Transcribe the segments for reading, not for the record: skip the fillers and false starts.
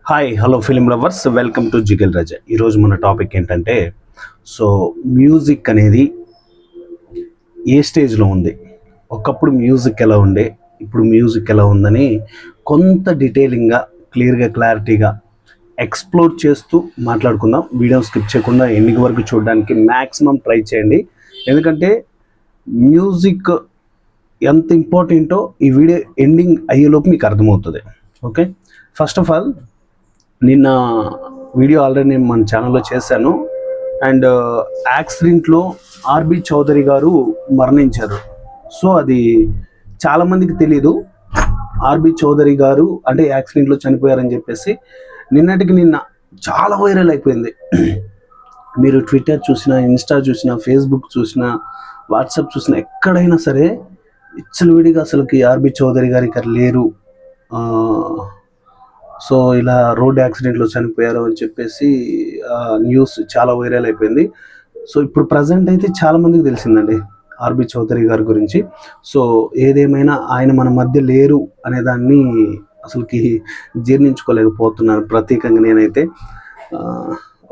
Hi hello film lovers, welcome to జిగల్ రాజా. ఈరోజు మన టాపిక్ ఏంటంటే మ్యూజిక్ అనేది ఏ స్టేజ్లో ఉంది, ఒకప్పుడు మ్యూజిక్ ఎలా ఉండే, ఇప్పుడు మ్యూజిక్ ఎలా ఉందని కొంత డీటెయిలింగ్గా క్లారిటీగా ఎక్స్ప్లోర్ చేస్తూ మాట్లాడుకుందాం. వీడియో స్కిప్ చేయకుండా ఎండింగ్ వరకు చూడడానికి మ్యాక్సిమం ట్రై చేయండి. ఎందుకంటే మ్యూజిక్ ఎంత ఇంపార్టెంటో ఈ వీడియో ఎండింగ్ అయ్యేలోపు మీకు అర్థమవుతుంది. ఓకే, ఫస్ట్ ఆఫ్ ఆల్ నిన్న వీడియో ఆల్రెడీ నేను మన ఛానల్లో చేశాను. అండ్ యాక్సిడెంట్లో ఆర్బి చౌదరి గారు మరణించారు. అది చాలామందికి తెలీదు. ఆర్బి చౌదరి గారు అంటే యాక్సిడెంట్లో చనిపోయారని చెప్పేసి నిన్న చాలా వైరల్ అయిపోయింది. మీరు ట్విట్టర్ చూసినా, ఇన్స్టా చూసినా, ఫేస్బుక్ చూసినా, వాట్సాప్ చూసినా, ఎక్కడైనా సరే విడిగా అసలుకి ఆర్బి చౌదరి గారి ఇక్కడ లేరు, ఇలా రోడ్ యాక్సిడెంట్లో చనిపోయారు అని చెప్పేసి న్యూస్ చాలా వైరల్ అయిపోయింది. ఇప్పుడు ప్రజెంట్ అయితే చాలా మందికి తెలిసిందండి ఆర్బి చౌదరి గారి గురించి. ఏదేమైనా ఆయన మన మధ్య లేరు అనే దాన్ని అసలుకి జీర్ణించుకోలేకపోతున్నాను ప్రత్యేకంగా నేనైతే.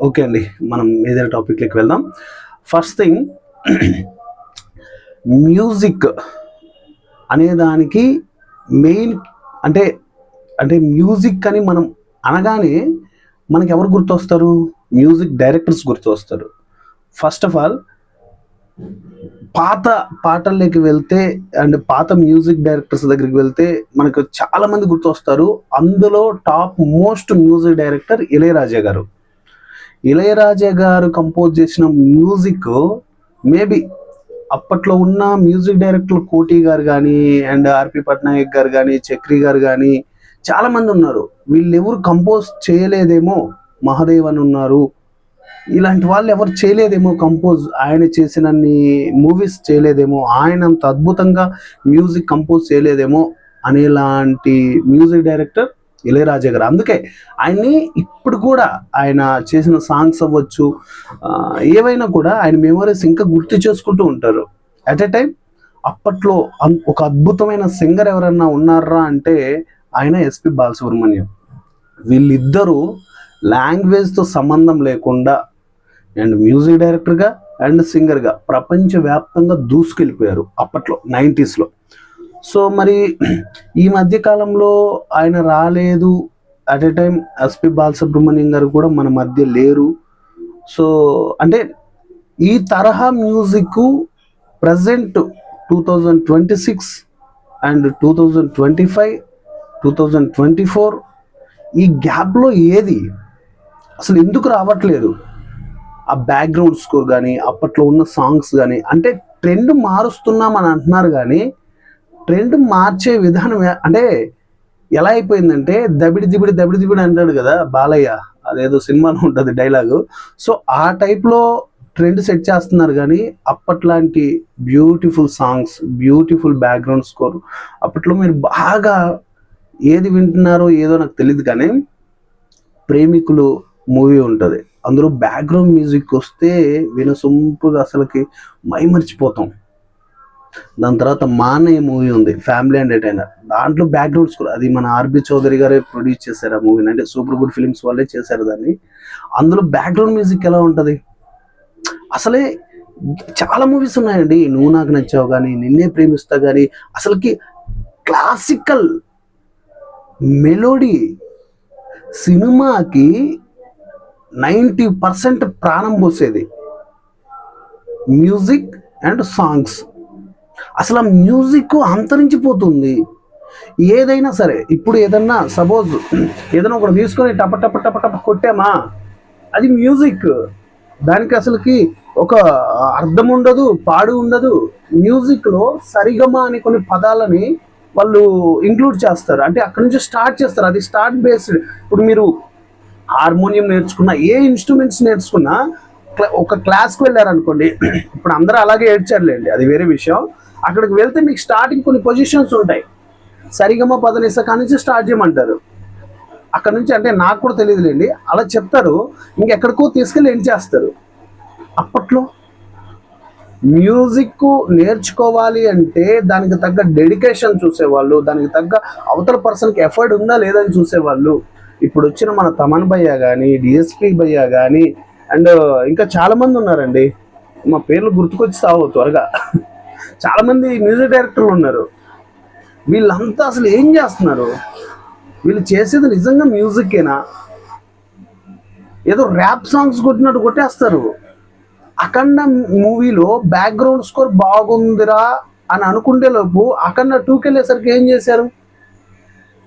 ఓకే అండి, మనం ఏదైనా టాపిక్లోకి వెళ్దాం. ఫస్ట్ థింగ్, మ్యూజిక్ అనేదానికి మెయిన్ అంటే మ్యూజిక్ అని మనం అనగానే మనకి ఎవరు గుర్తొస్తారు? మ్యూజిక్ డైరెక్టర్స్ గుర్తొస్తారు. ఫస్ట్ ఆఫ్ ఆల్ పాత పాటల్లోకి వెళ్తే అండ్ పాత మ్యూజిక్ డైరెక్టర్స్ దగ్గరికి వెళ్తే మనకు చాలా మంది గుర్తొస్తారు. అందులో top most music director Ilaiyaraaja గారు. ఇళయరాజా గారు కంపోజ్ చేసిన మ్యూజిక్ మేబీ అప్పట్లో ఉన్న మ్యూజిక్ డైరెక్టర్ కోటి గారు కానీ, అండ్ ఆర్పి పట్నాయక్ గారు కానీ, చక్రి గారు కానీ చాలా మంది ఉన్నారు. వీళ్ళెవరు కంపోజ్ చేయలేదేమో, మహాదేవన్ ఉన్నారు, ఇలాంటి వాళ్ళు ఎవరు చేయలేదేమో కంపోజ్. ఆయన చేసినన్ని మూవీస్ చేయలేదేమో, ఆయన అంత అద్భుతంగా మ్యూజిక్ కంపోజ్ చేయలేదేమో అనేలాంటి మ్యూజిక్ డైరెక్టర్ ఇళయరాజా గారు. అందుకే ఆయన్ని ఇప్పుడు కూడా ఆయన చేసిన సాంగ్స్ అవ్వచ్చు, ఏవైనా కూడా ఆయన మెమరీస్ ఇంకా గుర్తు చేసుకుంటూ ఉంటారు. అట్ ఎ టైం అప్పట్లో ఒక అద్భుతమైన సింగర్ ఎవరన్నా ఉన్నారా అంటే ఆయన ఎస్పి బాలసుబ్రహ్మణ్యం. వీళ్ళిద్దరూ లాంగ్వేజ్తో సంబంధం లేకుండా అండ్ మ్యూజిక్ డైరెక్టర్గా అండ్ సింగర్గా ప్రపంచవ్యాప్తంగా దూసుకెళ్ళిపోయారు అప్పట్లో 90sలో. మరి ఈ మధ్యకాలంలో ఆయన రాలేదు. At a time SP Balasubrahmanyam గారు కూడా మన మధ్య లేరు. అంటే ఈ తరహా మ్యూజిక్ ప్రజెంట్ 2026 అండ్ 2025, 2024 ఈ గ్యాప్లో ఏది అసలు ఎందుకు రావట్లేదు? ఆ బ్యాక్గ్రౌండ్ స్కోర్ కానీ, అప్పట్లో ఉన్న సాంగ్స్ కానీ, అంటే ట్రెండ్ మారుస్తున్నామని అంటున్నారు కానీ ట్రెండ్ మార్చే విధానం అంటే ఎలా అయిపోయిందంటే దబిడి దిబిడి అంటాడు కదా బాలయ్య, అదేదో సినిమాలో ఉంటుంది డైలాగు. ఆ టైప్లో ట్రెండ్ సెట్ చేస్తున్నారు కానీ అప్పట్లాంటి beautiful songs, beautiful background score అప్పట్లో మీరు బాగా ఏది వింటున్నారో ఏదో నాకు తెలియదు కానీ ప్రేమికులు మూవీ ఉంటుంది, అందులో బ్యాక్గ్రౌండ్ మ్యూజిక్ వస్తే వినసొంపుగా అసలుకి మైమర్చిపోతాం. దాని తర్వాత మానయ్య మూవీ ఉంది, ఫ్యామిలీ ఎంటర్టైనర్, దాంట్లో బ్యాక్గ్రౌండ్ స్కోర్ అది మన ఆర్బి చౌదరి గారే ప్రొడ్యూస్ చేశారు ఆ మూవీని, అంటే సూపర్ గుడ్ ఫిలిమ్స్ వాళ్ళే చేశారు దాన్ని. అందులో బ్యాక్గ్రౌండ్ మ్యూజిక్ ఎలా ఉంటుంది? అసలే చాలా మూవీస్ ఉన్నాయండి, నువ్వు నాకు నచ్చావు కానీ, నిన్నే ప్రేమిస్తా కానీ, అసలుకి క్లాసికల్ మెలోడీ సినిమాకి 90% ప్రాణం పోసేది మ్యూజిక్ అండ్ సాంగ్స్. అసలు ఆ మ్యూజిక్ అంతరించిపోతుంది. ఏదైనా సరే ఇప్పుడు ఏదన్నా సపోజ్ ఏదైనా ఒకటి తీసుకొని టప టప టప టప కొట్టామా, అది మ్యూజిక్. దానికి అసలుకి ఒక అర్థం ఉండదు, పాడు ఉండదు. మ్యూజిక్లో సరిగమ అని కొన్ని పదాలని వాళ్ళు ఇంక్లూడ్ చేస్తారు, అంటే అక్కడి నుంచి స్టార్ట్ చేస్తారు. అది స్టార్ట్ బేస్డ్. ఇప్పుడు మీరు హార్మోనియం నేర్చుకున్నా, ఏ ఇన్స్ట్రుమెంట్స్ నేర్చుకున్నా, ఒక క్లాస్కి వెళ్ళారనుకోండి, ఇప్పుడు అందరూ అలాగే ఏడ్చారులేండి, అది వేరే విషయం. అక్కడికి వెళ్తే మీకు స్టార్టింగ్ కొన్ని పొజిషన్స్ ఉంటాయి, సరిగమ పదనిస కాడి నుంచి స్టార్ట్ చేయమంటారు. అక్కడ నుంచి అంటే నాకు కూడా తెలియదులేండి, అలా చెప్తారు, ఇంకెక్కడికో తీసుకెళ్ళి ఎండ్ చేస్తారు. అప్పట్లో మ్యూజిక్ నేర్చుకోవాలి అంటే దానికి తగ్గ డెడికేషన్ చూసేవాళ్ళు, దానికి తగ్గ అవతల పర్సన్కి ఎఫర్ట్ ఉందా లేదని చూసేవాళ్ళు. ఇప్పుడు వచ్చిన మన తమన్ భయ్య కానీ, డిఎస్పి భయ్య కానీ, అండ్ ఇంకా చాలా మంది ఉన్నారండి, మా పేర్లు గుర్తుకొచ్చి సావు త్వరగా. చాలా మంది మ్యూజిక్ డైరెక్టర్లు ఉన్నారు. వీళ్ళంతా అసలు ఏం చేస్తున్నారు? వీళ్ళు చేసేది నిజంగా మ్యూజిక్కేనా? ఏదో ర్యాప్ సాంగ్స్ కొట్టినట్టు కొట్టేస్తారు. అఖండ మూవీలో బ్యాక్గ్రౌండ్ స్కోర్ బాగుందిరా అని అనుకుంటే లోపు అఖండ 2కి వెళ్ళేసరికి ఏం చేశారు?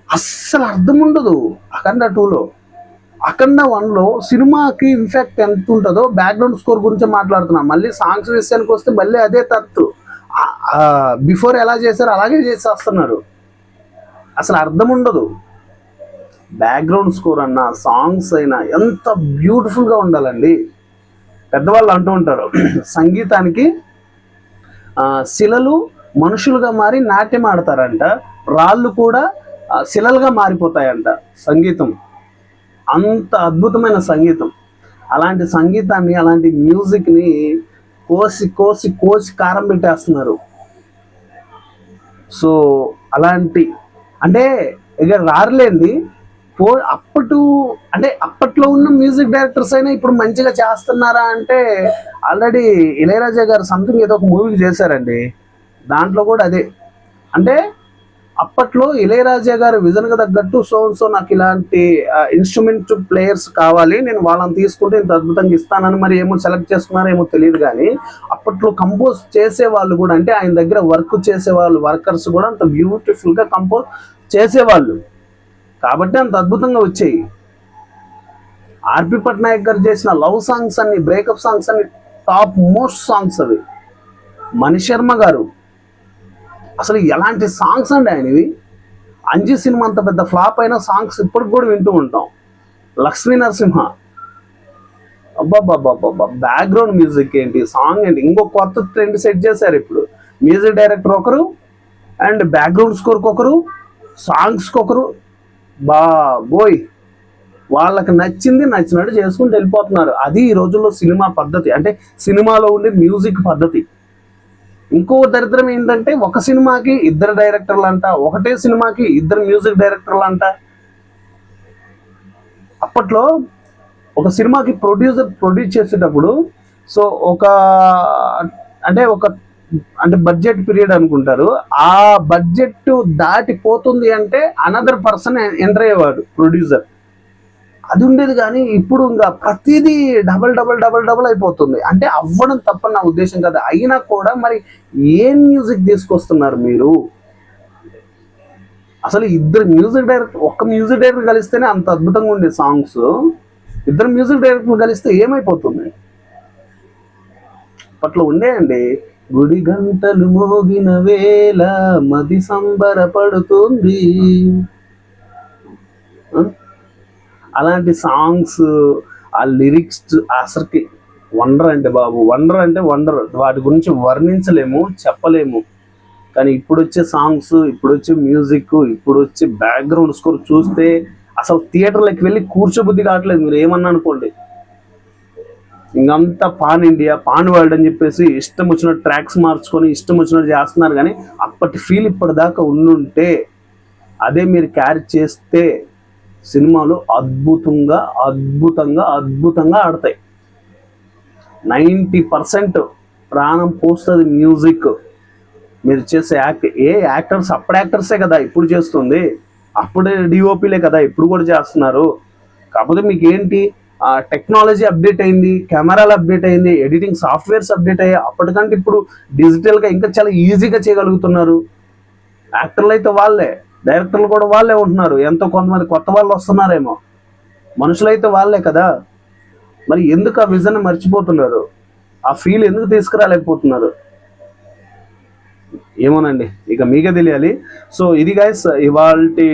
అస్సలు అర్థం ఉండదు అఖండ 2లో. అఖండ 1లో సినిమాకి ఇన్ఫాక్ట్ ఎంత ఉంటుందో బ్యాక్గ్రౌండ్ స్కోర్ గురించి మాట్లాడుతున్నాం. మళ్ళీ సాంగ్స్ విషయానికి వస్తే మళ్ళీ అదే తత్తు. బిఫోర్ ఎలా చేశారో అలాగే చేసేస్తున్నారు. అసలు అర్థం ఉండదు. బ్యాక్గ్రౌండ్ స్కోర్ అన్నా, సాంగ్స్ అయినా ఎంత బ్యూటిఫుల్గా ఉండాలండి. పెద్దవాళ్ళు అంటూ ఉంటారు, సంగీతానికి శిలలు మనుషులుగా మారి నాట్యం ఆడతారంట, రాళ్ళు కూడా శిలలుగా మారిపోతాయంట. సంగీతం అంత అద్భుతమైన సంగీతం. అలాంటి సంగీతాన్ని, అలాంటి మ్యూజిక్ని కోసి కోసి కోసి కారం పెట్టేస్తున్నారు. సో అలాంటి అంటే ఇక రారులేండి. అప్పట్లో ఉన్న మ్యూజిక్ డైరెక్టర్స్ అయినా ఇప్పుడు మంచిగా చేస్తున్నారా అంటే, ఆల్రెడీ ఇళయరాజా గారు సంథింగ్ ఏదో ఒక మూవీ చేశారండి, దాంట్లో కూడా అదే. అంటే అప్పట్లో ఇళయరాజా గారు విజన్కి తగ్గట్టు సో నాకు ఇలాంటి ఇన్స్ట్రుమెంట్ ప్లేయర్స్ కావాలి, నేను వాళ్ళని తీసుకుంటే ఇంత అద్భుతంగా ఇస్తానని మరి ఏమో సెలెక్ట్ చేసుకున్నారో ఏమో తెలియదు. కానీ అప్పట్లో కంపోజ్ చేసేవాళ్ళు కూడా, అంటే ఆయన దగ్గర వర్క్ చేసేవాళ్ళు, వర్కర్స్ కూడా అంత బ్యూటిఫుల్గా కంపోజ్ చేసేవాళ్ళు కాబట్టి అంత అద్భుతంగా వచ్చాయి. ఆర్పి పట్నాయక్ గారు చేసిన లవ్ సాంగ్స్ అన్ని, బ్రేకప్ సాంగ్స్ అన్ని టాప్ మోస్ట్ సాంగ్స్ అవి. మణిశర్మ గారు అసలు ఎలాంటి సాంగ్స్ అండి ఆయనవి. అంజీ సినిమా అంత పెద్ద ఫ్లాప్ అయిన సాంగ్స్ ఇప్పటికి కూడా వింటూ ఉంటాం. లక్ష్మీ నరసింహ, అబ్బాబ్బాబ్బా, బ్యాక్గ్రౌండ్ మ్యూజిక్ ఏంటి, సాంగ్ ఏంటి, ఇంకో కొత్త ట్రెండ్ సెట్ చేశారు ఇప్పుడు. మ్యూజిక్ డైరెక్టర్ ఒకరు, అండ్ బ్యాక్గ్రౌండ్ స్కోర్కి ఒకరు, సాంగ్స్కి ఒకరు. బాబోయ్, వాళ్ళకి నచ్చింది నచ్చినట్టు చేసుకుంటూ వెళ్ళిపోతున్నారు. అది ఈ రోజుల్లో సినిమా పద్ధతి, అంటే సినిమాలో ఉండే మ్యూజిక్ పద్ధతి. ఇంకో దరిద్రం ఏంటంటే, ఒక సినిమాకి 2 డైరెక్టర్లు అంట, ఒకటే సినిమాకి 2 మ్యూజిక్ డైరెక్టర్లు అంట. అప్పట్లో ఒక సినిమాకి ప్రొడ్యూస్ చేసేటప్పుడు సో అంటే బడ్జెట్ పీరియడ్ అనుకుంటారు. ఆ బడ్జెట్ దాటిపోతుంది అంటే అనదర్ పర్సన్ ఎంటర్ అయ్యేవాడు, ప్రొడ్యూసర్. అది ఉండేది. కానీ ఇప్పుడు ఇంకా ప్రతిదీ డబల్ అయిపోతుంది. అంటే అవ్వడం తప్ప నా ఉద్దేశం కాదు. అయినా కూడా మరి ఏం మ్యూజిక్ తీసుకొస్తున్నారు మీరు? అసలు 2 మ్యూజిక్ డైరెక్టర్, ఒక్క మ్యూజిక్ డైరెక్టర్ కలిస్తేనే అంత అద్భుతంగా ఉండే సాంగ్స్, 2 మ్యూజిక్ డైరెక్టర్లు కలిస్తే ఏమైపోతుంది? అప్పట్లో ఉండేయండి, గుడి గంటలు మోగిన వేళ మది సంబరపడుతుంది, అలాంటి సాంగ్స్, ఆ లిరిక్స్ అసలుకి వండర్ అండి బాబు. వండర్ అంటే వండర్, వాటి గురించి వర్ణించలేము, చెప్పలేము. కానీ ఇప్పుడు వచ్చే సాంగ్స్, ఇప్పుడు వచ్చే మ్యూజిక్, ఇప్పుడు వచ్చే బ్యాక్గ్రౌండ్ స్కోర్ చూస్తే అసలు థియేటర్లోకి వెళ్ళి కూర్చోబుద్ధి కావట్లేదు. మీరు ఏమన్నా అనుకోండి, ఇంకంతా పాన్ ఇండియా, పాన్ వరల్డ్ అని చెప్పేసి ఇష్టం వచ్చినట్టు ట్రాక్స్ మార్చుకొని ఇష్టం వచ్చినట్టు చేస్తున్నారు. కానీ అప్పటి ఫీల్ ఇప్పటిదాకా ఉండుంటే, అదే మీరు క్యారీ చేస్తే సినిమాలు అద్భుతంగా ఆడతాయి. 90% ప్రాణం పోస్తుంది మ్యూజిక్. మీరు చేసే యాక్టర్స్ అప్పుడు యాక్టర్సే కదా ఇప్పుడు చేస్తుంది, అప్పుడే డిఓపీలే కదా ఇప్పుడు కూడా చేస్తున్నారు. కాకపోతే మీకు ఏంటి, టెక్నాలజీ అప్డేట్ అయింది, కెమెరాలు అప్డేట్ అయింది, ఎడిటింగ్ సాఫ్ట్వేర్స్ అప్డేట్ అయ్యాయి. అప్పటికంటే ఇప్పుడు డిజిటల్గా ఇంకా చాలా ఈజీగా చేయగలుగుతున్నారు. యాక్టర్లు అయితే వాళ్ళే, డైరెక్టర్లు కూడా వాళ్ళే ఉంటున్నారు. ఎంతో కొంతమంది కొత్త వాళ్ళు వస్తున్నారేమో, మనుషులైతే వాళ్ళే కదా. మరి ఎందుకు ఆ విజన్ మర్చిపోతున్నారు? ఆ ఫీల్ ఎందుకు తీసుకురాలేకపోతున్నారు? ఏమోనండి, ఇక మీకే తెలియాలి. సో ఇది గైస్ ఇవాల్టి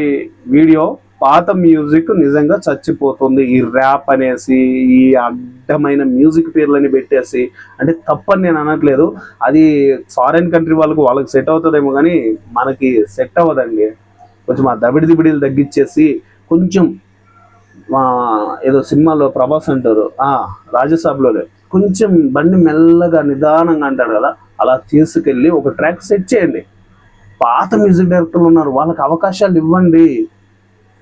వీడియో. పాత మ్యూజిక్ నిజంగా చచ్చిపోతుంది. ఈ ర్యాప్ అనేసి, ఈ అడ్డమైన మ్యూజిక్ పేర్లని పెట్టేసి, అంటే తప్పని నేను అనట్లేదు, అది ఫారిన్ కంట్రీ వాళ్ళకి సెట్ అవుతుందేమో కానీ మనకి సెట్ అవ్వదండి. కొంచెం ఆ దబిడిదిబిడిలు తగ్గించేసి, కొంచెం ఏదో సినిమాలో ప్రభాస్ అంటారు, రాజసాబ్లోనే కొంచెం బండి మెల్లగా నిదానంగా అంటాడు కదా, అలా తీసుకెళ్ళి ఒక ట్రాక్ సెట్ చేయండి. పాత మ్యూజిక్ డైరెక్టర్లు ఉన్నారు, వాళ్ళకి అవకాశాలు ఇవ్వండి.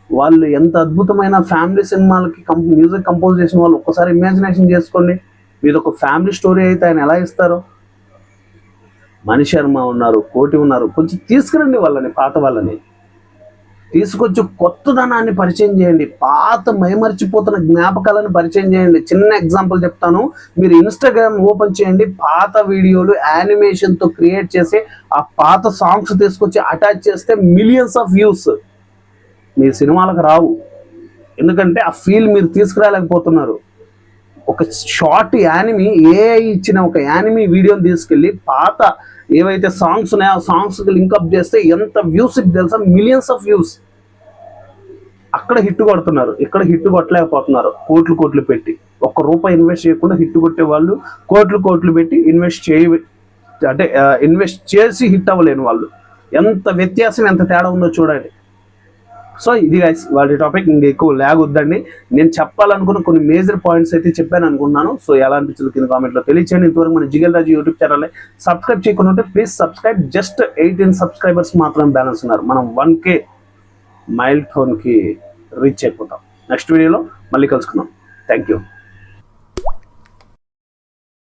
వాళ్ళు ఎంత అద్భుతమైన ఫ్యామిలీ సినిమాలకి మ్యూజిక్ కంపోజ్ చేసిన వాళ్ళు ఒక్కసారి ఇమాజినేషన్ చేసుకోండి. మీది ఒక ఫ్యామిలీ స్టోరీ అయితే ఆయన ఎలా ఇస్తారు? మణి శర్మ ఉన్నారు, కోటి ఉన్నారు, కొంచెం తీసుకురండి వాళ్ళని, పాత వాళ్ళని తీసుకొచ్చి కొత్తదనాన్ని పరిచయం చేయండి, పాత మైమర్చిపోతున్న జ్ఞాపకాలను పరిచయం చేయండి. చిన్న ఎగ్జాంపుల్ చెప్తాను, మీరు ఇన్స్టాగ్రామ్ ఓపెన్ చేయండి, పాత వీడియోలు యానిమేషన్తో క్రియేట్ చేసి ఆ పాత సాంగ్స్ తీసుకొచ్చి అటాచ్ చేస్తే మిలియన్స్ ఆఫ్ వ్యూస్. మీ సినిమాలకు రావు, ఎందుకంటే ఆ ఫీల్ మీరు తీసుకురాలేకపోతున్నారు. ఒక షార్ట్ యానిమీ, ఏఐ ఇచ్చిన ఒక యానిమీ వీడియోని తీసుకెళ్ళి పాత ఏవైతే సాంగ్స్ ఉన్నాయో ఆ సాంగ్స్కి లింకప్ చేస్తే ఎంత వ్యూస్ తెలుసా? Millions of views. అక్కడ హిట్ కొడుతున్నారు, ఇక్కడ హిట్ కొట్టలేకపోతున్నారు. కోట్లు పెట్టి, ₹1 ఇన్వెస్ట్ చేయకుండా హిట్ కొట్టే వాళ్ళు కోట్లు పెట్టి ఇన్వెస్ట్ చేసి హిట్ అవ్వలేని వాళ్ళు. ఎంత వ్యత్యాసం, ఎంత తేడా ఉందో చూడండి. సో ఇది గైస్ వాటి టాపిక్. ఇంకా ఎక్కువ ల్యాగ్ వద్దండి, నేను చెప్పాలనుకున్న కొన్ని మేజర్ పాయింట్స్ అయితే చెప్పాను అనుకుంటున్నాను. సో ఎలా అనిపించింది కింద కామెంట్లో తెలియచేయండి. ఇంతవరకు మన జిగేల్ రాజు యూట్యూబ్ ఛానల్ సబ్స్క్రైబ్ చేయకుండా ఉంటే ప్లీజ్ సబ్స్క్రైబ్. జస్ట్ 18 సబ్స్క్రైబర్స్ మాత్రం బ్యాలెన్స్ ఉన్నారు. మనం 1K మైల్ టోన్కి రీచ్ అయిపోతాం. నెక్స్ట్ వీడియోలో మళ్ళీ కలుసుకుందాం. Thank you.